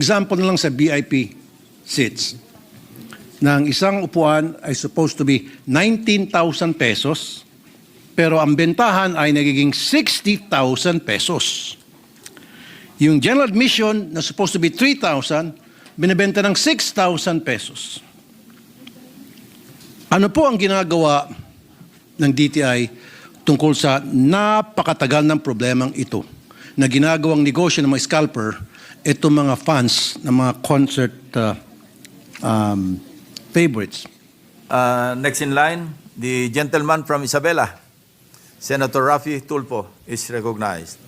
Example na lang sa VIP seats. Na ang isang upuan ay supposed to be 19,000 pesos, pero ang bentahan ay nagiging 60,000 pesos. Yung general admission na supposed to be 3,000, binibenta ng 6,000 pesos. Ano po ang ginagawa ng DTI tungkol sa napakatagal ng problemang ito na ginagawang negosyo ng mga scalper itong mga fans ng mga concert favorites? Next in line, the gentleman from Isabela, Senator Rafi Tulfo, is recognized.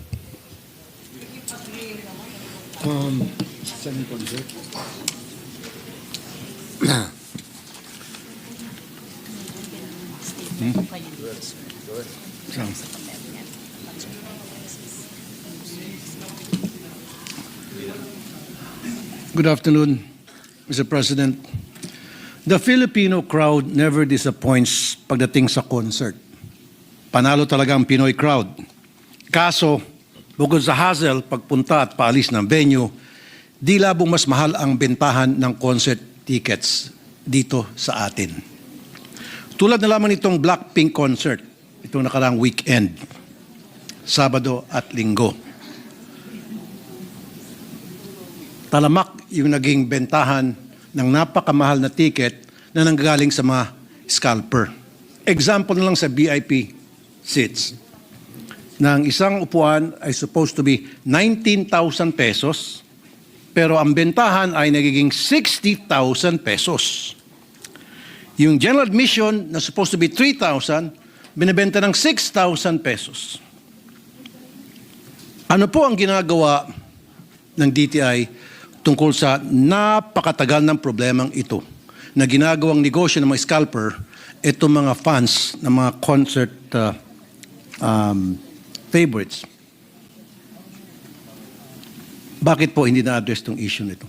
Good afternoon, Mr. President. The Filipino crowd never disappoints pagdating sa concert. Panalo talaga ang Pinoy crowd. Kaso, bukod sa hassle, pagpunta at paalis ng venue, di labong mas mahal ang bentahan ng concert tickets dito sa atin. Tulad na lamang itong Blackpink concert, itong nakaraang weekend, Sabado at Linggo. Talamak yung naging bentahan ng napakamahal na ticket na nanggagaling sa mga scalper. Example na lang sa VIP seats. Na ang isang upuan ay supposed to be 19,000 pesos, pero ang bentahan ay nagiging 60,000 pesos. Yung general admission na supposed to be 3,000, binibenta ng 6,000 pesos. Ano po ang ginagawa ng DTI tungkol sa napakatagal ng problemang ito na ginagawang negosyo ng mga scalper itong mga fans ng mga concert favorites? Bakit po hindi na-address itong issue nito,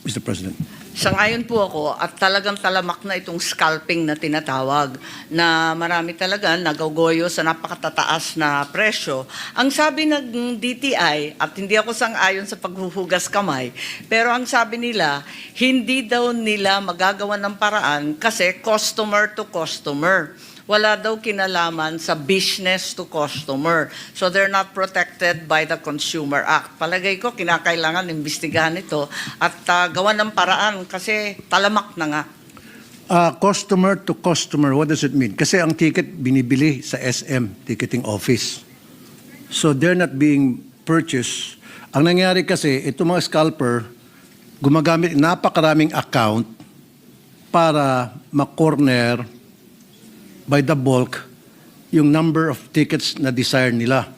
Mr. President? Sangayon po ako at talagang talamak na itong scalping na tinatawag na marami talaga nagagoyo sa napakatataas na presyo. Ang sabi ng DTI, at hindi ako sangayon sa paghuhugas kamay, pero ang sabi nila, hindi daw nila magagawa ng paraan kasi customer to customer. Wala daw kinalaman sa business to customer. So they're not protected by the Consumer Act. Palagay ko, kinakailangan imbestigahan ito at gawan ng paraan kasi talamak na nga. Customer to customer, what does it mean? Kasi ang ticket binibili sa SM, ticketing office. So they're not being purchased. Ang nangyari kasi, itong mga scalper, gumagamit napakaraming account para ma-corner by the bulk yung number of tickets na desire nila.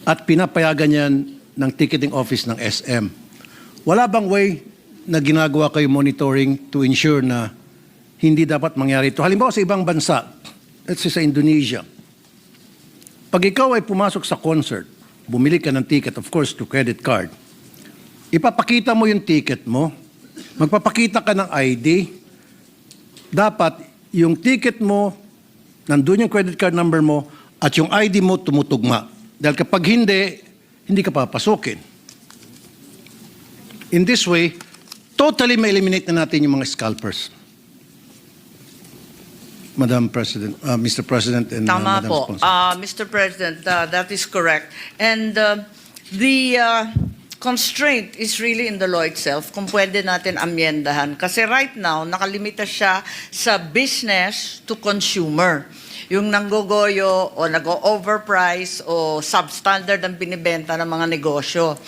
At pinapayagan yan ng ticketing office ng SM. Wala bang way na ginagawa kayo monitoring to ensure na hindi dapat mangyari ito? Halimbawa sa ibang bansa, let's say sa Indonesia, pag ikaw ay pumasok sa concert, bumili ka ng ticket, of course, to credit card, ipapakita mo yung ticket mo, magpapakita ka ng ID, dapat yung ticket mo, nandun yung credit card number mo, at yung ID mo tumutugma. Dahil kapag hindi ka papasukin. In this way, totally ma-eliminate na natin yung mga scalpers. Madam President, Mr. President and Tama Madam po. Sponsor. Mr. President, that is correct. And the constraint is really in the law itself kung pwede natin amyendahan. Kasi right now, nakalimita siya sa business to consumer. Yung nanggogoyo o nag-overprice o substandard ang binibenta ng mga negosyo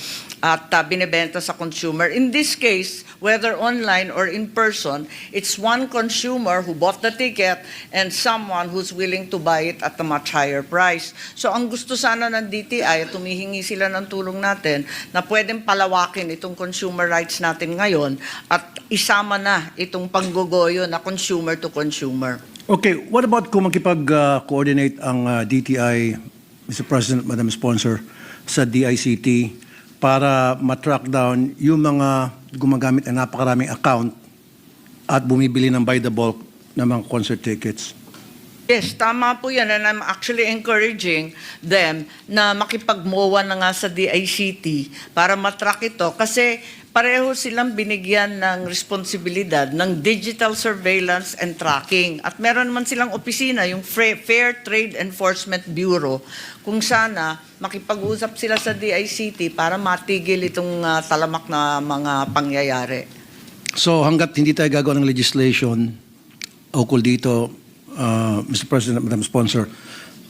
at binibenta sa consumer. In this case, whether online or in person, it's one consumer who bought the ticket and someone who's willing to buy it at a much higher price. So ang gusto sana ng DTI, at tumihingi sila ng tulong natin, na pwedeng palawakin itong consumer rights natin ngayon at isama na itong panggogoyo na consumer to consumer. Okay, what about kung makipag-coordinate ang DTI, Mr. President, Madam Sponsor, sa DICT para matrack down yung mga gumagamit ng napakaraming account at bumibili ng by the bulk ng mga concert tickets? Yes, tama po yan. And I'm actually encouraging them na makipag-MOA na nga sa DICT para matrack ito. Kasi pareho silang binigyan ng responsibilidad ng digital surveillance and tracking. At meron naman silang opisina, yung Fair Trade Enforcement Bureau, kung sana makipag-usap sila sa DICT para matigil itong talamak na mga pangyayari. So hanggat hindi tayo gagawa ng legislation ukol dito, Mr. President, Madam Sponsor,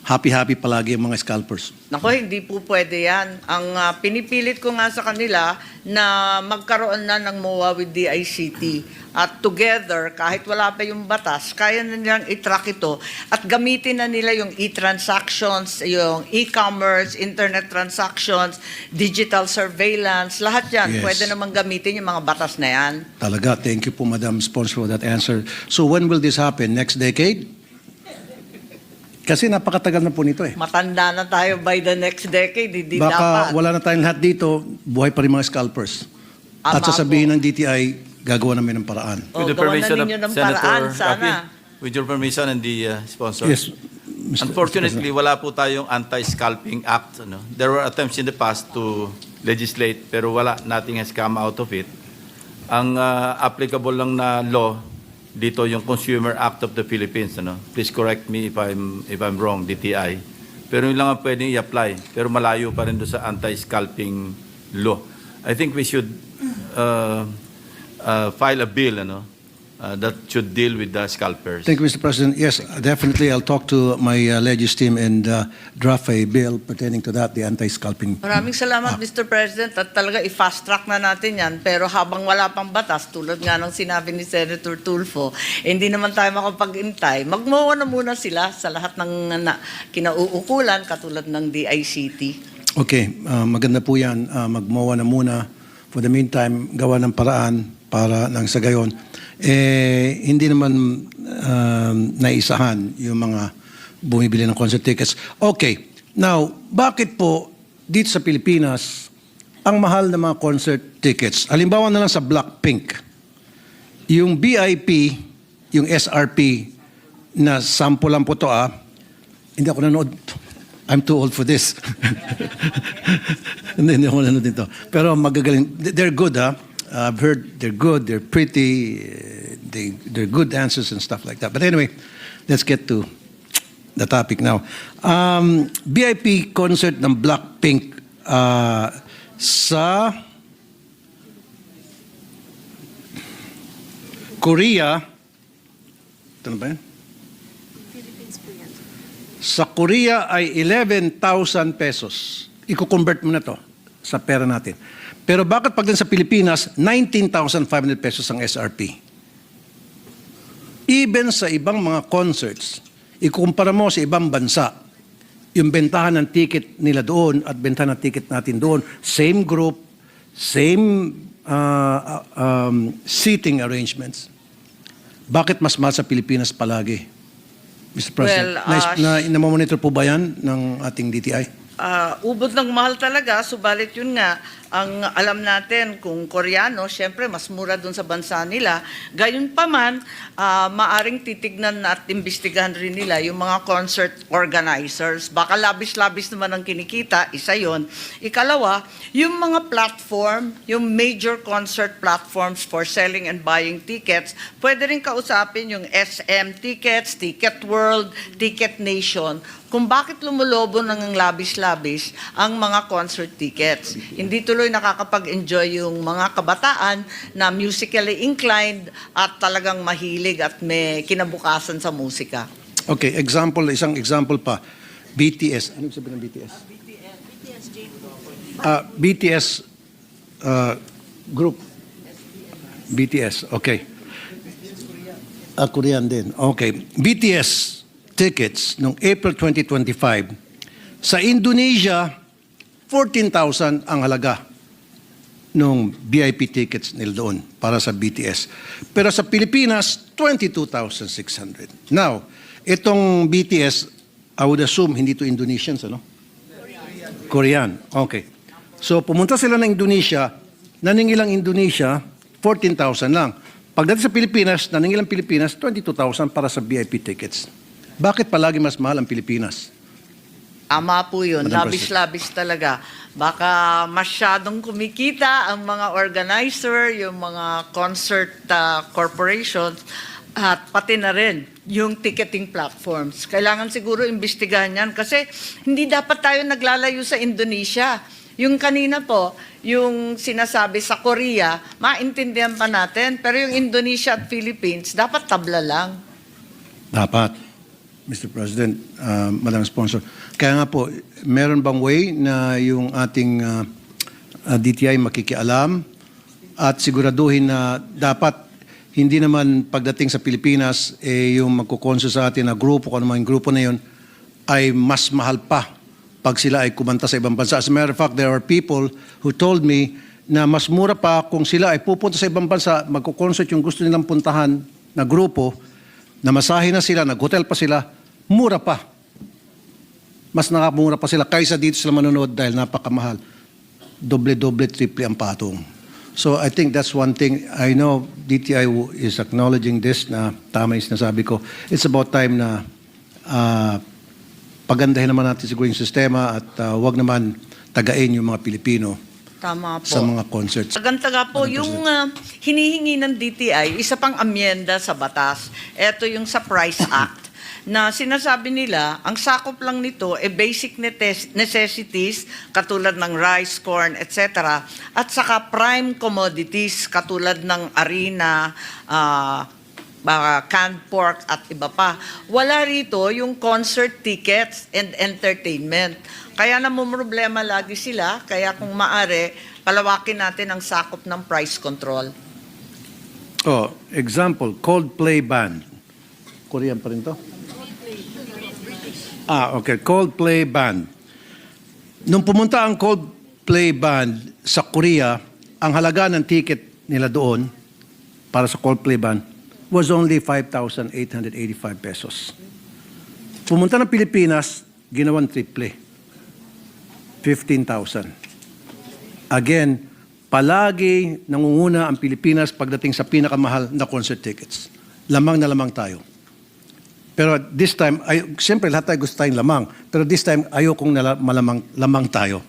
happy-happy palagi ang mga scalpers. Nako, hindi po pwede yan. Ang pinipilit ko nga sa kanila na magkaroon na ng MOA with DICT. At together, kahit wala pa yung batas, kaya na nilang i-track ito at gamitin na nila yung e-transactions, yung e-commerce, internet transactions, digital surveillance, lahat yan. Yes. Pwede namang gamitin yung mga batas na yan. Talaga, thank you po, Madam Sponsor, for that answer. So when will this happen? Next decade? Kasi napakatagal na po nito eh. Matanda na tayo by the next decade, hindi Baka dapat. wala na tayong lahat dito, buhay pa rin mga scalpers. At Tama sasabihin po. ng DTI, gagawa namin ng paraan. Oh, gawa na ninyo ng paraan, sana. with your permission and the sponsor. Yes, Mr. Unfortunately, wala po tayong Anti-Scalping Act. Ano? There were attempts in the past to legislate, pero wala, nothing has come out of it. Ang applicable lang na law dito yung Consumer Act of the Philippines. Ano? Please correct me if I'm wrong, DTI. Pero yun lang ang pwedeng i-apply. Pero malayo pa rin doon sa anti-scalping law. I think we should file a bill that should deal with the scalpers. Thank you, Mr. President. Yes, definitely. I'll talk to my legis team and draft a bill pertaining to that, the anti-scalping. Maraming salamat, Mr. President. At talaga i-fast track na natin yan. Pero habang wala pang batas, tulad nga ng sinabi ni Senator Tulfo, hindi naman tayo makapag-intay. Magmawa na muna sila sa lahat ng kinauukulan, katulad ng DICT. Okay, maganda po yan. Magmawa na muna. For the meantime, gawa ng paraan para nang sa gayon, hindi naman naisahan yung mga bumibili ng concert tickets. Okay, now, bakit po dito sa Pilipinas ang mahal ng mga concert tickets? Halimbawa na lang sa Blackpink, yung VIP, yung SRP na sample lang po to hindi ako nanood. I'm too old for this. Hindi ako nanood dito. Pero magagaling. They're good I've heard they're good, they're pretty, they're good answers and stuff like that. But anyway, let's get to the topic now. VIP concert ng Blackpink sa Korea. Ito na ba yan? Sa Korea ay 11,000 pesos. Iko-convert mo na to sa pera natin. Pero bakit pag sa Pilipinas, 19,500 pesos ang SRP? Even sa ibang mga concerts, ikukumpara mo sa ibang bansa, yung bentahan ng ticket nila doon at bentahan ng ticket natin doon, same group, same seating arrangements. Bakit mas mahal sa Pilipinas palagi? Mr. President, Well, na-monitor po ba yan ng ating DTI? Ubod ng mahal talaga, subalit yun nga, ang alam natin kung Koreano, syempre mas mura dun sa bansa nila. Gayun pa man, maaring titignan at imbestigahan rin nila yung mga concert organizers. Baka labis-labis naman ang kinikita, isa yon. Ikalawa, yung mga platform, yung major concert platforms for selling and buying tickets, pwede rin kausapin yung SM Tickets, Ticket World, Ticket Nation, kung bakit lumulobo ng labis-labis ang mga concert tickets. Hindi tuloy nakakapag-enjoy yung mga kabataan na musically inclined at talagang mahilig at may kinabukasan sa musika. Okay, isang example pa. BTS. Ano sabihin ng BTS? BTS group. BTS, okay. Korean din. Okay. BTS tickets noong April 2025. Sa Indonesia, 14,000 ang halaga nung VIP tickets nila doon para sa BTS. Pero sa Pilipinas, 22,600. Now, itong BTS, I would assume hindi to Indonesians, ano? Korean. Okay. So, pumunta sila ng Indonesia, naningilang Indonesia, 14,000 lang. Pagdating sa Pilipinas, naningilang Pilipinas, 22,000 para sa VIP tickets. Bakit palagi mas mahal ang Pilipinas? Ama po yun. Madam Labis-labis talaga. Baka masyadong kumikita ang mga organizer, yung mga concert corporations, at pati na rin yung ticketing platforms. Kailangan siguro imbestigahan yan kasi hindi dapat tayo naglalayo sa Indonesia. Yung kanina po, yung sinasabi sa Korea, maintindihan pa natin, pero yung Indonesia at Philippines, dapat tabla lang. Dapat, Mr. President, Madam Sponsor. Kaya nga po, meron bang way na yung ating DTI makikialam at siguraduhin na dapat hindi naman pagdating sa Pilipinas, yung magkukonso sa atin na grupo, kung ano man yung grupo na yun, ay mas mahal pa pag sila ay kumanta sa ibang bansa. As a matter of fact, there are people who told me na mas mura pa kung sila ay pupunta sa ibang bansa, magkukonsert yung gusto nilang puntahan na grupo, namasahe na sila, nag-hotel pa sila, mura pa. Mas nakamura pa sila kaysa dito sila manonood dahil napakamahal. Doble-doble, triple ang patong. So I think that's one thing. I know DTI is acknowledging this na tama yung sinasabi ko. It's about time na pagandahin naman natin siguro yung sistema at wag naman tagain yung mga Pilipino Tama po. sa mga concerts. Tagantaga po, Madam yung hinihingi ng DTI, isa pang amyenda sa batas. Ito yung sa Price Act na sinasabi nila, ang sakop lang nito basic necessities katulad ng rice, corn, etc. At saka prime commodities katulad ng harina, canned pork at iba pa. Wala rito yung concert tickets and entertainment. Kaya namumroblema lagi sila, kaya kung maaari, palawakin natin ang sakop ng price control. Oh, example, Coldplay Band. Korean pa rin to? Okay, Coldplay Band. Nung pumunta ang Coldplay Band sa Korea, ang halaga ng ticket nila doon para sa Coldplay Band was only 5,885 pesos. Pumunta ng Pilipinas, ginawan triple. 15,000. Again, palagi nangunguna ang Pilipinas pagdating sa pinakamahal na concert tickets. Lamang na lamang tayo. Pero this time, siyempre lahat tayo gusto tayong lamang. Pero this time, ayokong lamang tayo.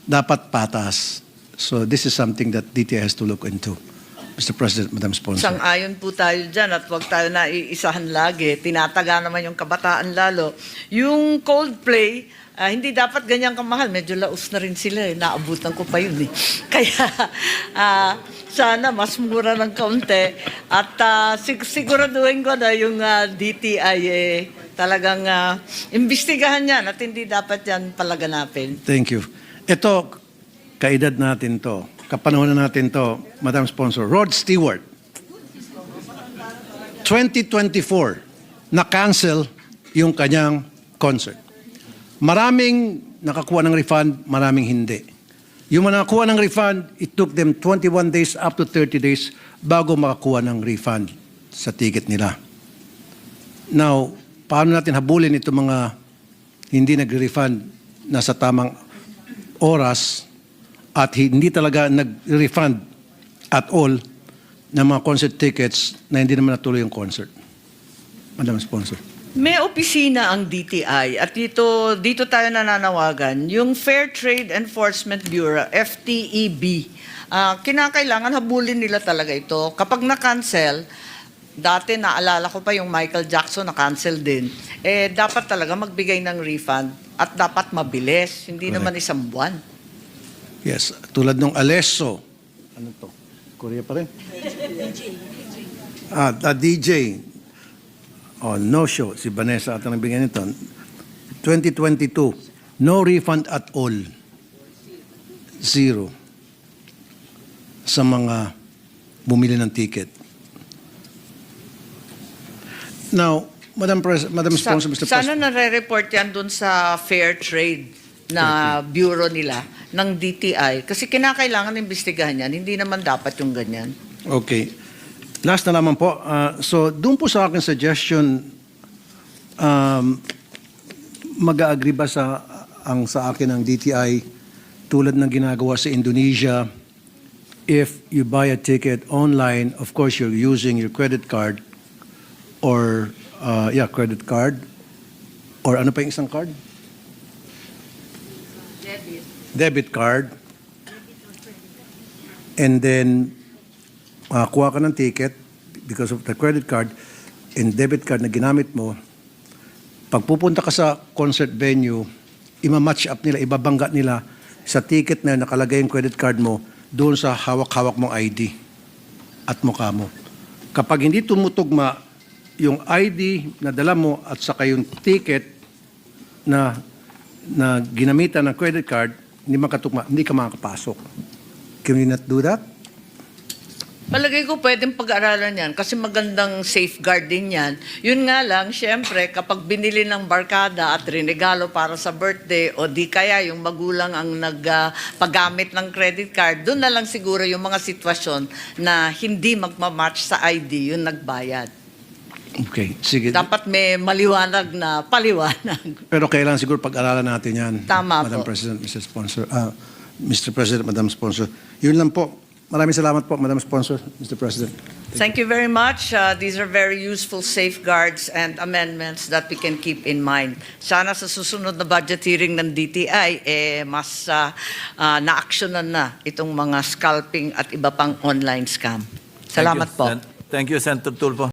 Dapat patas. So this is something that DTI has to look into. Mr. President, Madam Sponsor. Sang-ayon po tayo dyan at huwag tayo na iisahan lagi. Tinataga naman yung kabataan lalo. Yung Coldplay, hindi dapat ganyan kamahal. Medyo laos na rin sila. Naabutan ko pa yun. Kaya sana mas mura ng kaunti. At siguraduhin ko na yung DTI talagang imbestigahan yan at hindi dapat yan palaganapin. Thank you. Ito, kaedad natin to. Kapanahonan natin to, Madam Sponsor. Rod Stewart, 2024, na-cancel yung kanyang concert. Maraming nakakuha ng refund, maraming hindi. Yung mga nakakuha ng refund, it took them 21 days up to 30 days bago makakuha ng refund sa ticket nila. Now, paano natin habulin itong mga hindi nag-refund na sa tamang oras at hindi talaga nag-refund at all ng mga concert tickets na hindi naman natuloy yung concert? Madam Sponsor. May opisina ang DTI at dito tayo nananawagan, yung Fair Trade Enforcement Bureau, FTEB. Kinakailangan habulin nila talaga ito. Kapag na-cancel, dati naalala ko pa yung Michael Jackson na-cancel din, dapat talaga magbigay ng refund at dapat mabilis, hindi Correct. naman isang buwan. Yes, tulad ng Alesso. Ano to? Korea pa rin? DJ. Oh, no show. Si Vanessa at ang nagbigay nito. 2022, no refund at all. Zero. Sa mga bumili ng ticket. Now, Madam Sponsor, Mr. Sana President. nare-report yan dun sa Fair Trade na bureau nila ng DTI kasi kinakailangan imbestigahan yan. Hindi naman dapat yung ganyan. Okay. Last na lamang po. So, doon po sa akin suggestion, mag-agree ba sa akin ng DTI tulad ng ginagawa sa Indonesia, if you buy a ticket online, of course, you're using your credit card or credit card. Or ano pa yung isang card? Debit card. And then, kuha ka ng ticket because of the credit card and debit card na ginamit mo. Pag pupunta ka sa concert venue, ima-match up nila, ibabangga nila sa ticket na nakalagay yung credit card mo doon sa hawak-hawak mong ID at mukha mo. Kapag hindi tumutugma yung ID na dala mo at saka yung ticket na ginamitan ng credit card, hindi ka makakapasok. Can we not do that? Palagay ko pwedeng pag-aralan yan kasi magandang safeguard din yan. Yun nga lang, syempre, kapag binili ng barkada at rinegalo para sa birthday o di kaya yung magulang ang nagpagamit ng credit card, doon na lang siguro yung mga sitwasyon na hindi magmamatch sa ID yung nagbayad. Okay, sige. Dapat may maliwanag na paliwanag. Pero kailangan siguro pag-aralan natin yan. Tama Madam po. President, Mr. Sponsor. Mr. President, Madam Sponsor. Yun lang po. Maraming salamat po, Madam Sponsor, Mr. President. Thank you very much. These are very useful safeguards and amendments that we can keep in mind. Sana sa susunod na budget hearing ng DTI, mas na-actionan na itong mga scalping at iba pang online scam. Salamat po. Thank you, Senator Tulfo.